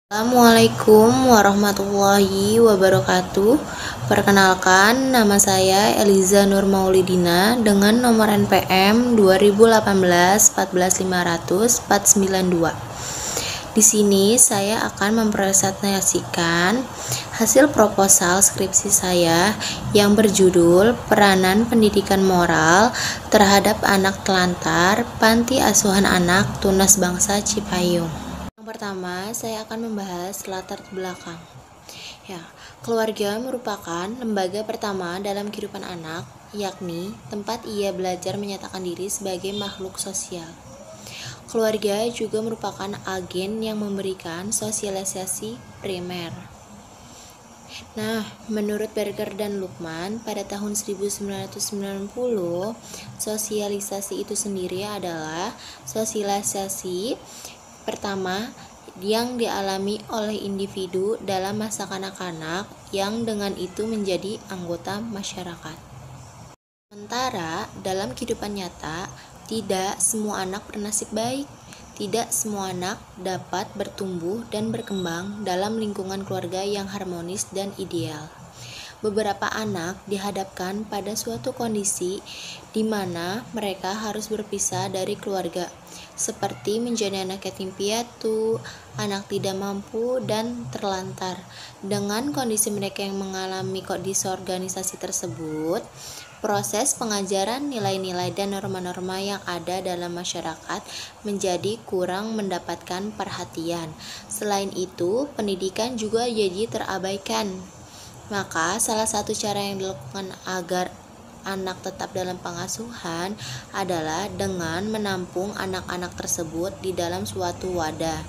Assalamualaikum warahmatullahi wabarakatuh. Perkenalkan, nama saya Eliza Nur Maulidina dengan nomor NPM 2018 14500 492. Di sini saya akan mempresentasikan hasil proposal skripsi saya yang berjudul Peranan Pendidikan Moral Terhadap Anak Telantar Panti Asuhan Anak Tunas Bangsa Cipayung. Pertama, saya akan membahas latar belakang. Keluarga merupakan lembaga pertama dalam kehidupan anak, yakni tempat ia belajar menyatakan diri sebagai makhluk sosial. Keluarga juga merupakan agen yang memberikan sosialisasi primer. Menurut Berger dan Lukman, pada tahun 1990, sosialisasi itu sendiri adalah sosialisasi pertama yang dialami oleh individu dalam masa kanak-kanak yang dengan itu menjadi anggota masyarakat. Sementara dalam kehidupan nyata, tidak semua anak bernasib baik. Tidak semua anak dapat bertumbuh dan berkembang dalam lingkungan keluarga yang harmonis dan ideal. Beberapa anak dihadapkan pada suatu kondisi di mana mereka harus berpisah dari keluarga, seperti menjadi anak yatim piatu, anak tidak mampu, dan terlantar. Dengan kondisi mereka yang mengalami disorganisasi tersebut, proses pengajaran nilai-nilai dan norma-norma yang ada dalam masyarakat menjadi kurang mendapatkan perhatian. Selain itu, pendidikan juga jadi terabaikan. Maka, salah satu cara yang dilakukan agar anak tetap dalam pengasuhan adalah dengan menampung anak-anak tersebut di dalam suatu wadah,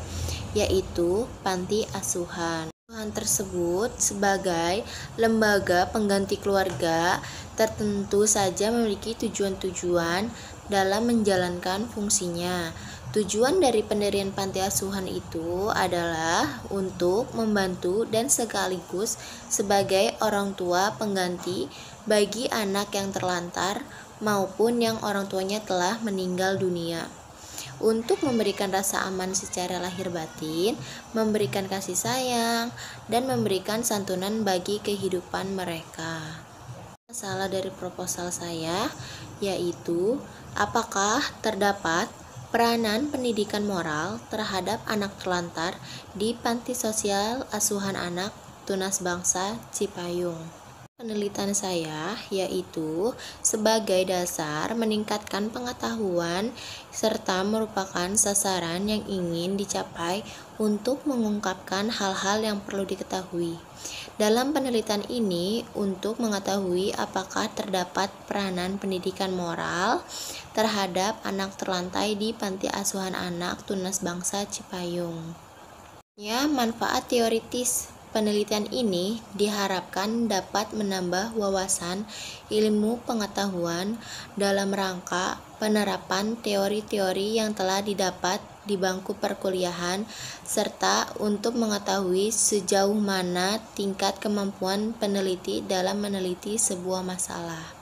yaitu panti asuhan. Asuhan tersebut sebagai lembaga pengganti keluarga tertentu saja memiliki tujuan-tujuan dalam menjalankan fungsinya. Tujuan dari pendirian panti asuhan itu adalah untuk membantu dan sekaligus sebagai orang tua pengganti bagi anak yang terlantar maupun yang orang tuanya telah meninggal dunia, untuk memberikan rasa aman secara lahir batin, memberikan kasih sayang, dan memberikan santunan bagi kehidupan mereka. Masalah dari proposal saya yaitu apakah terdapat peranan pendidikan moral terhadap anak terlantar di Panti Sosial Asuhan Anak Tunas Bangsa Cipayung. Penelitian saya yaitu sebagai dasar meningkatkan pengetahuan serta merupakan sasaran yang ingin dicapai untuk mengungkapkan hal-hal yang perlu diketahui. Dalam penelitian ini untuk mengetahui apakah terdapat peranan pendidikan moral terhadap anak terlantar di Panti Asuhan Anak Tunas Bangsa Cipayung. Manfaat teoritis penelitian ini diharapkan dapat menambah wawasan ilmu pengetahuan dalam rangka penerapan teori-teori yang telah didapat di bangku perkuliahan, serta untuk mengetahui sejauh mana tingkat kemampuan peneliti dalam meneliti sebuah masalah.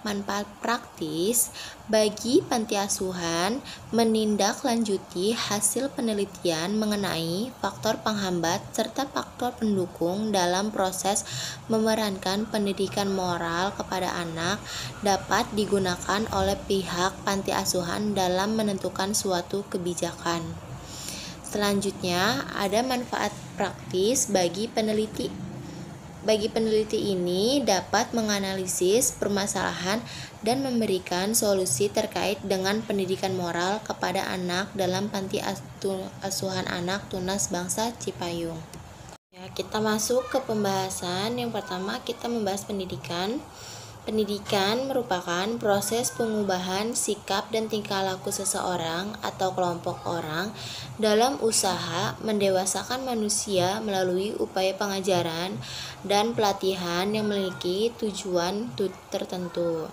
Manfaat praktis bagi panti asuhan menindaklanjuti hasil penelitian mengenai faktor penghambat serta faktor pendukung dalam proses memerankan pendidikan moral kepada anak dapat digunakan oleh pihak panti asuhan dalam menentukan suatu kebijakan. Selanjutnya, ada manfaat praktis bagi peneliti. Bagi peneliti ini dapat menganalisis permasalahan dan memberikan solusi terkait dengan pendidikan moral kepada anak dalam Panti Asuhan Anak Tunas Bangsa Cipayung. Kita masuk ke pembahasan. Yang pertama kita membahas pendidikan. Pendidikan merupakan proses pengubahan sikap dan tingkah laku seseorang atau kelompok orang dalam usaha mendewasakan manusia melalui upaya pengajaran dan pelatihan yang memiliki tujuan tertentu.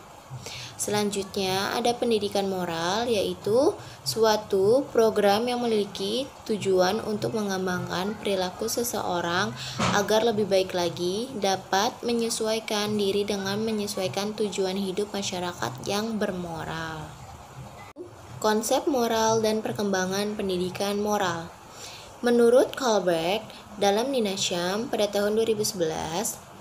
Selanjutnya ada pendidikan moral, yaitu suatu program yang memiliki tujuan untuk mengembangkan perilaku seseorang agar lebih baik lagi, dapat menyesuaikan diri dengan menyesuaikan tujuan hidup masyarakat yang bermoral. Konsep moral dan perkembangan pendidikan moral. Menurut Kohlberg, dalam Nina Sham pada tahun 2011,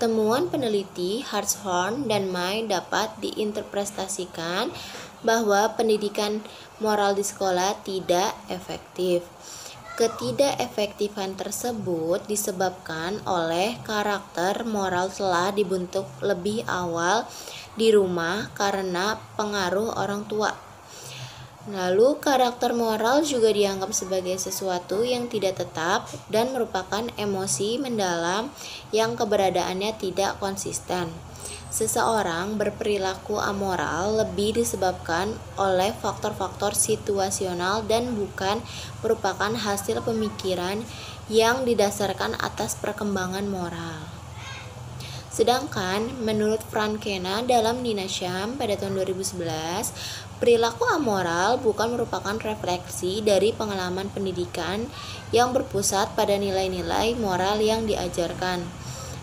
temuan peneliti Hartshorn dan May dapat diinterpretasikan bahwa pendidikan moral di sekolah tidak efektif. Ketidakefektifan tersebut disebabkan oleh karakter moral telah dibentuk lebih awal di rumah karena pengaruh orang tua. Lalu, karakter moral juga dianggap sebagai sesuatu yang tidak tetap dan merupakan emosi mendalam yang keberadaannya tidak konsisten. Seseorang berperilaku amoral lebih disebabkan oleh faktor-faktor situasional dan bukan merupakan hasil pemikiran yang didasarkan atas perkembangan moral. Sedangkan menurut Frank Kena dalam Nina Sham pada tahun 2011, perilaku amoral bukan merupakan refleksi dari pengalaman pendidikan yang berpusat pada nilai-nilai moral yang diajarkan.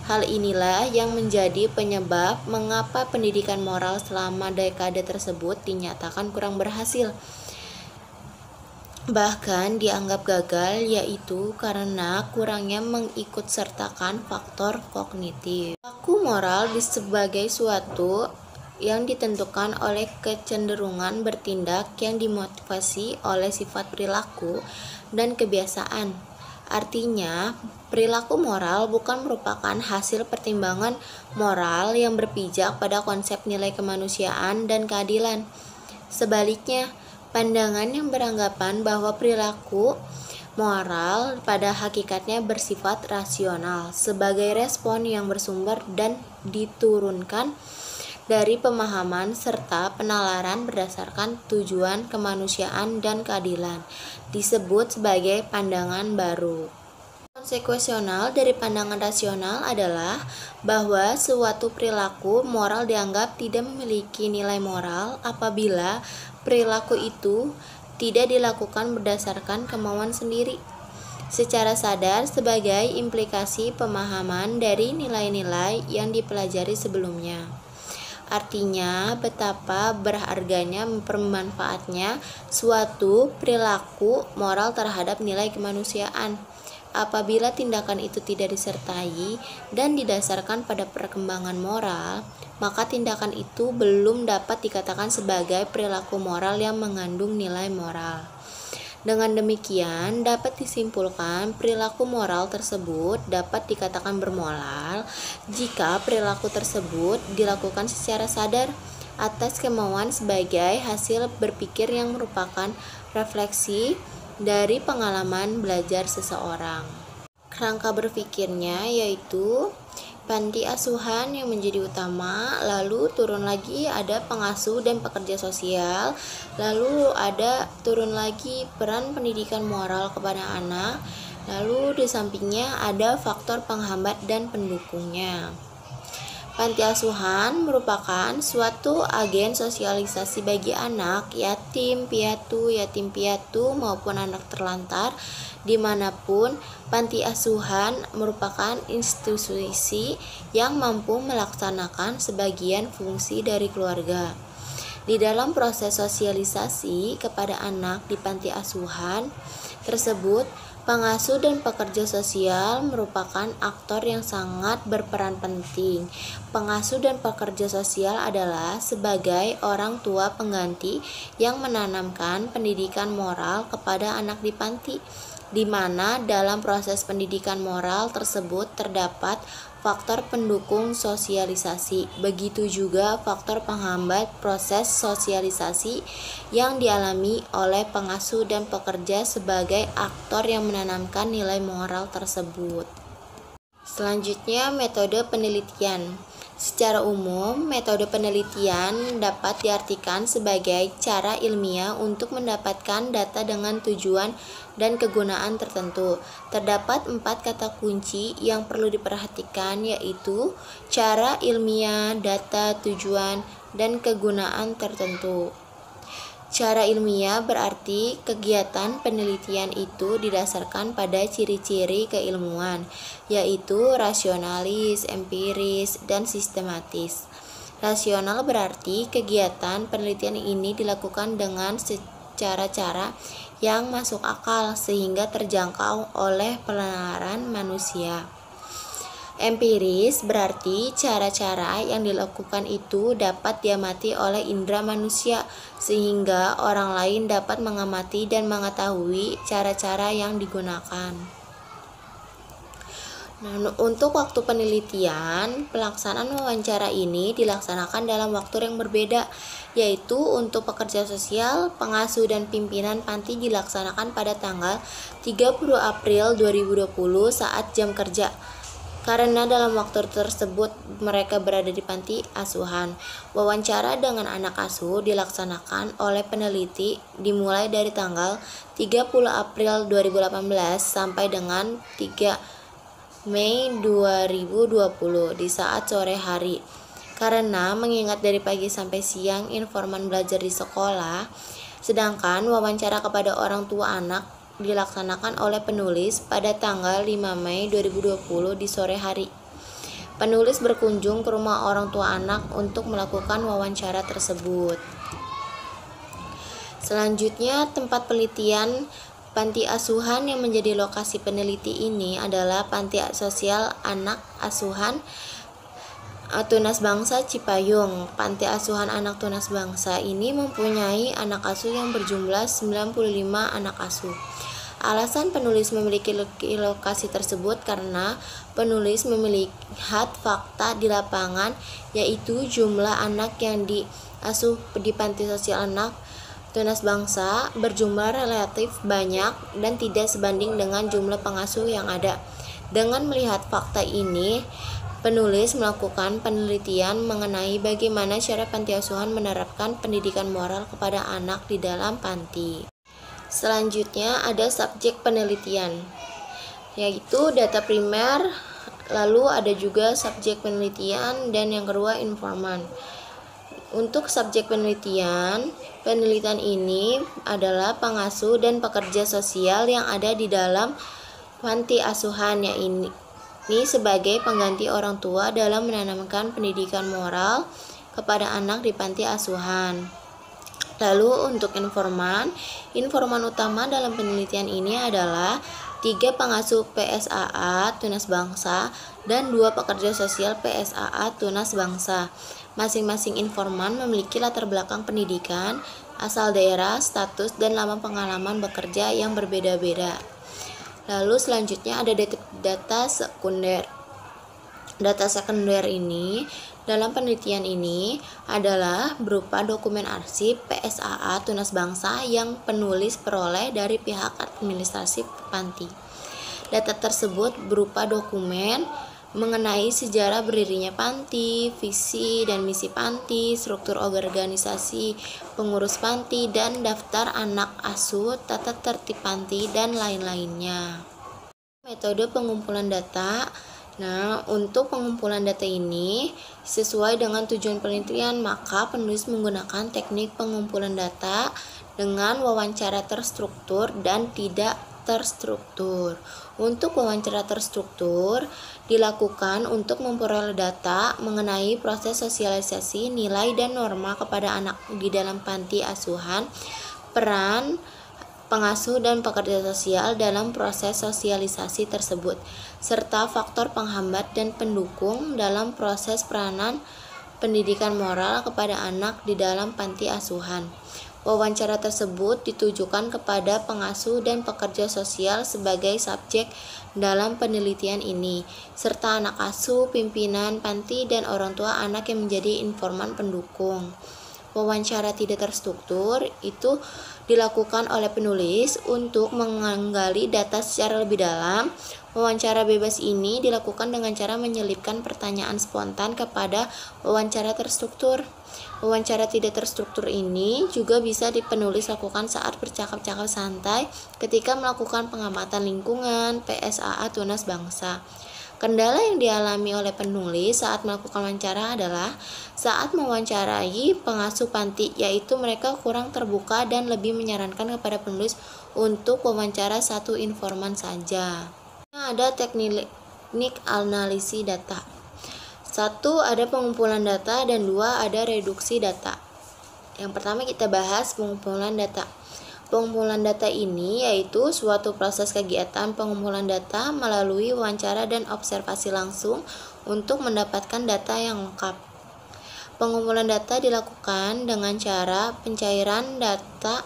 Hal inilah yang menjadi penyebab mengapa pendidikan moral selama dekade tersebut dinyatakan kurang berhasil. Bahkan dianggap gagal, yaitu karena kurangnya mengikutsertakan faktor kognitif. Perilaku moral sebagai suatu yang ditentukan oleh kecenderungan bertindak yang dimotivasi oleh sifat perilaku dan kebiasaan. Artinya, perilaku moral bukan merupakan hasil pertimbangan moral yang berpijak pada konsep nilai kemanusiaan dan keadilan. Sebaliknya, pandangan yang beranggapan bahwa perilaku moral pada hakikatnya bersifat rasional sebagai respon yang bersumber dan diturunkan dari pemahaman serta penalaran berdasarkan tujuan kemanusiaan dan keadilan, disebut sebagai pandangan baru. Konsekuensial dari pandangan rasional adalah bahwa suatu perilaku moral dianggap tidak memiliki nilai moral apabila perilaku itu tidak dilakukan berdasarkan kemauan sendiri, secara sadar sebagai implikasi pemahaman dari nilai-nilai yang dipelajari sebelumnya. Artinya, betapa berharganya bermanfaatnya suatu perilaku moral terhadap nilai kemanusiaan. Apabila tindakan itu tidak disertai dan didasarkan pada perkembangan moral, maka tindakan itu belum dapat dikatakan sebagai perilaku moral yang mengandung nilai moral. Dengan demikian, dapat disimpulkan perilaku moral tersebut dapat dikatakan bermoral jika perilaku tersebut dilakukan secara sadar atas kemauan sebagai hasil berpikir yang merupakan refleksi dari pengalaman belajar seseorang. Kerangka berpikirnya yaitu panti asuhan yang menjadi utama, lalu turun lagi ada pengasuh dan pekerja sosial, lalu ada turun lagi peran pendidikan moral kepada anak, lalu di sampingnya ada faktor penghambat dan pendukungnya. Panti asuhan merupakan suatu agen sosialisasi bagi anak, yatim piatu maupun anak terlantar dimanapun. Panti asuhan merupakan institusi yang mampu melaksanakan sebagian fungsi dari keluarga. Di dalam proses sosialisasi kepada anak di panti asuhan tersebut, pengasuh dan pekerja sosial merupakan aktor yang sangat berperan penting. Pengasuh dan pekerja sosial adalah sebagai orang tua pengganti yang menanamkan pendidikan moral kepada anak di panti, di mana dalam proses pendidikan moral tersebut terdapat faktor pendukung sosialisasi, begitu juga faktor penghambat proses sosialisasi yang dialami oleh pengasuh dan pekerja sebagai aktor yang menanamkan nilai moral tersebut. Selanjutnya, metode penelitian. Secara umum, metode penelitian dapat diartikan sebagai cara ilmiah untuk mendapatkan data dengan tujuan dan kegunaan tertentu. Terdapat 4 kata kunci yang perlu diperhatikan, yaitu cara ilmiah, data, tujuan, dan kegunaan tertentu. Cara ilmiah berarti kegiatan penelitian itu didasarkan pada ciri-ciri keilmuan, yaitu rasionalis, empiris, dan sistematis. Rasional berarti kegiatan penelitian ini dilakukan dengan cara-cara yang masuk akal sehingga terjangkau oleh penalaran manusia. Empiris berarti cara-cara yang dilakukan itu dapat diamati oleh indera manusia sehingga orang lain dapat mengamati dan mengetahui cara-cara yang digunakan. Nah, untuk waktu penelitian, pelaksanaan wawancara ini dilaksanakan dalam waktu yang berbeda, yaitu untuk pekerja sosial, pengasuh, dan pimpinan panti dilaksanakan pada tanggal 30 April 2020 saat jam kerja. Karena dalam waktu tersebut mereka berada di panti asuhan. Wawancara dengan anak asuh dilaksanakan oleh peneliti dimulai dari tanggal 30 April 2018 sampai dengan 3 Mei 2020 di saat sore hari. Karena mengingat dari pagi sampai siang informan belajar di sekolah, sedangkan wawancara kepada orang tua anak dilaksanakan oleh penulis pada tanggal 5 Mei 2020 di sore hari. Penulis berkunjung ke rumah orang tua anak untuk melakukan wawancara tersebut. Selanjutnya, tempat penelitian panti asuhan yang menjadi lokasi peneliti ini adalah Panti Sosial Anak Asuhan Tunas Bangsa Cipayung. Panti asuhan anak tunas bangsa ini mempunyai anak asuh yang berjumlah 95 anak asuh. Alasan penulis memiliki lokasi tersebut karena penulis melihat fakta di lapangan, yaitu jumlah anak yang diasuh di panti sosial anak tunas bangsa berjumlah relatif banyak dan tidak sebanding dengan jumlah pengasuh yang ada. Dengan melihat fakta ini, penulis melakukan penelitian mengenai bagaimana cara panti asuhan menerapkan pendidikan moral kepada anak di dalam panti. Selanjutnya ada subjek penelitian, yaitu data primer, lalu ada juga subjek penelitian, dan yang kedua informan. Untuk subjek penelitian ini adalah pengasuh dan pekerja sosial yang ada di dalam panti asuhan, ini sebagai pengganti orang tua dalam menanamkan pendidikan moral kepada anak di panti asuhan. Lalu untuk informan utama dalam penelitian ini adalah 3 pengasuh PSAA Tunas Bangsa dan 2 pekerja sosial PSAA Tunas Bangsa. Masing-masing informan memiliki latar belakang pendidikan, asal daerah, status, dan lama pengalaman bekerja yang berbeda-beda. Lalu selanjutnya ada data sekunder. Data sekunder ini dalam penelitian ini adalah berupa dokumen arsip PSAA Tunas Bangsa yang penulis peroleh dari pihak administrasi panti. Data tersebut berupa dokumen mengenai sejarah berdirinya panti, visi dan misi panti, struktur organisasi pengurus panti, dan daftar anak asuh, tata tertib panti, dan lain-lainnya. Metode pengumpulan data. Nah, untuk pengumpulan data ini sesuai dengan tujuan penelitian, maka penulis menggunakan teknik pengumpulan data dengan wawancara terstruktur dan tidak terstruktur. Untuk wawancara terstruktur dilakukan untuk memperoleh data mengenai proses sosialisasi nilai dan norma kepada anak di dalam panti asuhan, peran pengasuh dan pekerja sosial dalam proses sosialisasi tersebut, serta faktor penghambat dan pendukung dalam proses peranan pendidikan moral kepada anak di dalam panti asuhan. Wawancara tersebut ditujukan kepada pengasuh dan pekerja sosial sebagai subjek dalam penelitian ini, serta anak asuh, pimpinan panti, dan orang tua anak yang menjadi informan pendukung. Wawancara tidak terstruktur itu dilakukan oleh penulis untuk menggali data secara lebih dalam. Wawancara bebas ini dilakukan dengan cara menyelipkan pertanyaan spontan kepada wawancara terstruktur. Wawancara tidak terstruktur ini juga bisa penulis lakukan saat bercakap-cakap santai ketika melakukan pengamatan lingkungan PSAA Tunas Bangsa. Kendala yang dialami oleh penulis saat melakukan wawancara adalah saat mewawancarai pengasuh panti, yaitu mereka kurang terbuka dan lebih menyarankan kepada penulis untuk wawancara satu informan saja. Ada teknik analisis data. 1. Ada pengumpulan data, dan 2. Ada reduksi data. Yang pertama kita bahas pengumpulan data. Pengumpulan data ini yaitu suatu proses kegiatan pengumpulan data melalui wawancara dan observasi langsung untuk mendapatkan data yang lengkap. Pengumpulan data dilakukan dengan cara pencairan data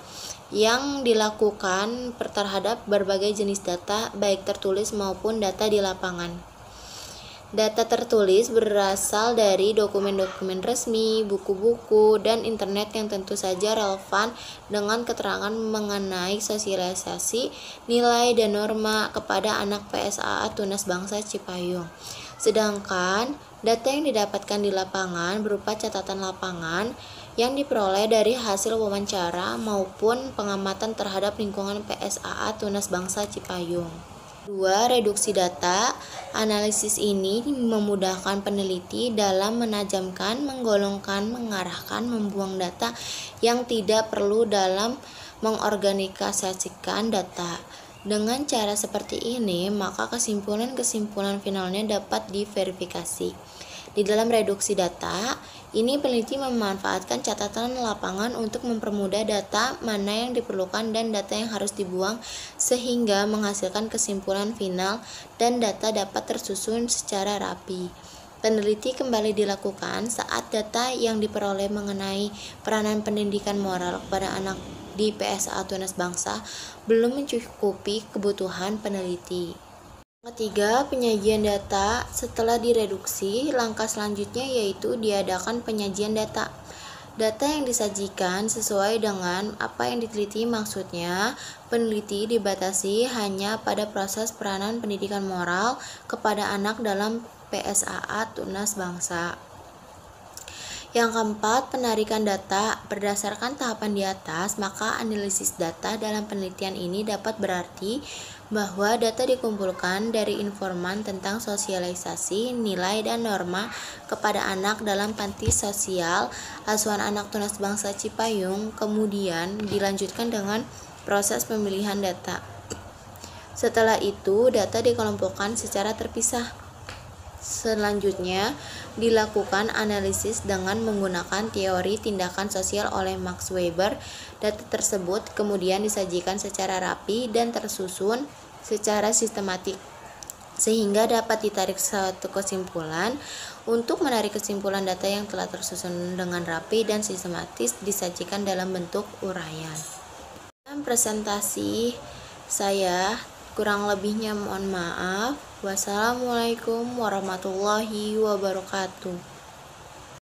yang dilakukan terhadap berbagai jenis data, baik tertulis maupun data di lapangan. Data tertulis berasal dari dokumen-dokumen resmi, buku-buku, dan internet yang tentu saja relevan dengan keterangan mengenai sosialisasi nilai dan norma kepada anak PSAA Tunas Bangsa Cipayung. Sedangkan data yang didapatkan di lapangan berupa catatan lapangan yang diperoleh dari hasil wawancara maupun pengamatan terhadap lingkungan PSAA Tunas Bangsa Cipayung. 2. Reduksi data. Analisis ini memudahkan peneliti dalam menajamkan, menggolongkan, mengarahkan, membuang data yang tidak perlu dalam mengorganisasikan data. Dengan cara seperti ini, maka kesimpulan-kesimpulan finalnya dapat diverifikasi. Di dalam reduksi data, ini peneliti memanfaatkan catatan lapangan untuk mempermudah data mana yang diperlukan dan data yang harus dibuang sehingga menghasilkan kesimpulan final dan data dapat tersusun secara rapi. Peneliti kembali dilakukan saat data yang diperoleh mengenai peranan pendidikan moral kepada anak di PSAA Tunas Bangsa belum mencukupi kebutuhan peneliti. Ketiga, penyajian data. Setelah direduksi, langkah selanjutnya yaitu diadakan penyajian data. Data yang disajikan sesuai dengan apa yang diteliti, maksudnya peneliti dibatasi hanya pada proses peranan pendidikan moral kepada anak dalam PSAA Tunas Bangsa. Yang keempat, penarikan data. Berdasarkan tahapan di atas, maka analisis data dalam penelitian ini dapat berarti bahwa data dikumpulkan dari informan tentang sosialisasi, nilai, dan norma kepada anak dalam panti sosial asuhan anak Tunas Bangsa Cipayung, kemudian dilanjutkan dengan proses pemilihan data. Setelah itu, data dikelompokkan secara terpisah. Selanjutnya, dilakukan analisis dengan menggunakan teori tindakan sosial oleh Max Weber. Data tersebut kemudian disajikan secara rapi dan tersusun secara sistematik, sehingga dapat ditarik suatu kesimpulan. Untuk menarik kesimpulan, data yang telah tersusun dengan rapi dan sistematis disajikan dalam bentuk uraian. Dalam presentasi saya, kurang lebihnya mohon maaf. Wassalamualaikum warahmatullahi wabarakatuh.